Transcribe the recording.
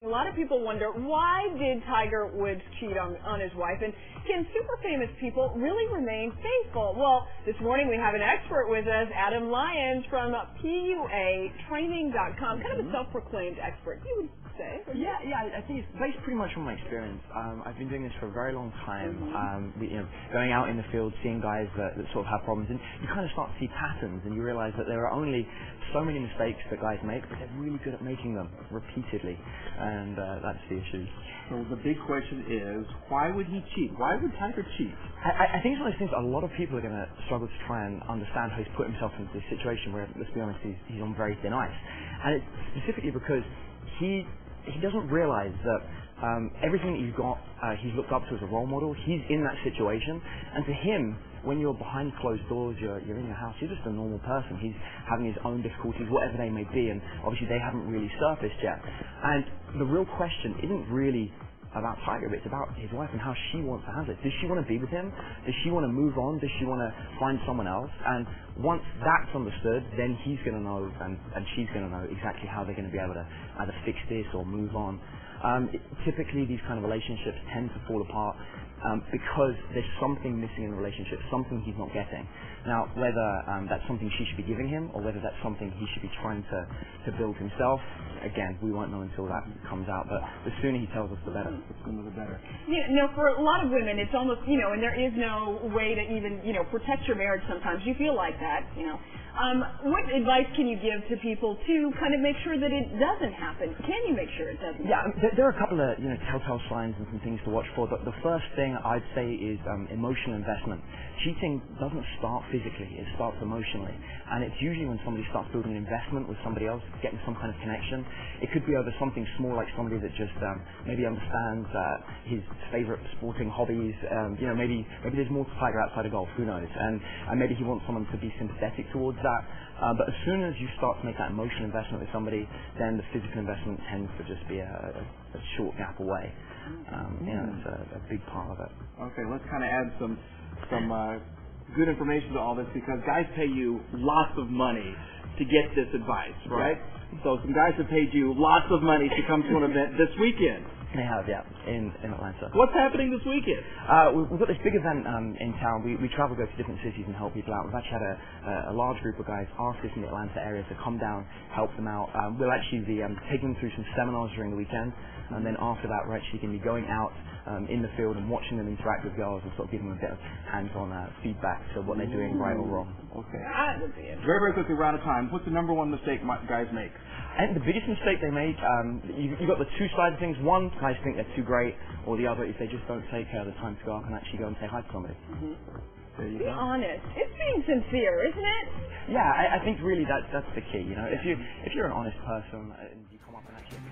A lot of people wonder, why did Tiger Woods cheat on his wife? And can super famous people really remain faithful? Well, this morning we have an expert with us, Adam Lyons from PUA Training.com, kind of a self-proclaimed expert, you would say. Yeah, I think it's based pretty much on my experience. I've been doing this for a very long time, going out in the field, seeing guys that sort of have problems, and you kind of start to see patterns, and you realize that there are only so many mistakes that guys make, but they're really good at making them repeatedly, and that's the issue. So the big question is, why would he cheat? Why would Tiger cheat? I think it's one of those things a lot of people are going to struggle to try and understand how he's put himself into this situation where, let's be honest, he's on very thin ice. And it's specifically because he doesn't realize that everything that he's got, he's looked up to as a role model. He's in that situation, and to him, when you're behind closed doors, you're in your house, you're just a normal person. He's having his own difficulties, whatever they may be, and obviously they haven't really surfaced yet. And the real question isn't really about Tiger, but it's about his wife and how she wants to handle it. Does she want to be with him? Does she want to move on? Does she want to find someone else? And once that's understood, then he's going to know, and she's going to know exactly how they're going to be able to either fix this or move on. Typically, these kind of relationships tend to fall apart because there's something missing in the relationship, something he's not getting. Now, whether that's something she should be giving him, or whether that's something he should be trying to build himself, again, we won't know until that comes out, but the sooner he tells us, the better. The sooner the better. Yeah, for a lot of women, it's almost, and there is no way to even, protect your marriage sometimes. You feel like that, What advice can you give to people to kind of make sure that it doesn't happen? Can you make sure it doesn't happen? Yeah, there are a couple of, telltale signs and some things to watch for. The first thing I'd say is emotional investment. Cheating doesn't start physically, it starts emotionally. And it's usually when somebody starts building an investment with somebody else, getting some kind of connection. It could be over something small, like somebody that just maybe understands his favorite sporting hobbies. Maybe there's more to Tiger outside of golf, who knows? And maybe he wants someone to be sympathetic towards that. But as soon as you start to make that emotional investment with somebody, then the physical investment tends to just be a short gap away. It's a big part of it. Okay, let's kind of add some good information to all this, because guys pay you lots of money to get this advice, right? So some guys have paid you lots of money to come to an event this weekend. They have, yeah, in Atlanta. What's happening this weekend? We've got this big event in town. We travel, go to different cities and help people out. We've actually had a large group of guys ask us in the Atlanta area to come down, help them out. We'll actually be taking them through some seminars during the weekend, and then after that we're actually going to be going out in the field and watching them interact with girls and sort of giving them a bit of hands-on feedback to what they're doing right or wrong. Okay. That would be it. Very, very quickly, we're out of time. What's the number one mistake guys make? I think the biggest mistake they make, you've got the two sides of things. One, guys think they're too great, or the other is they just don't take the time to go up and actually go and say hi to somebody. There you Be go. honest. It's being sincere, isn't it? Yeah, I think really that's the key. If you're an honest person and you come up and actually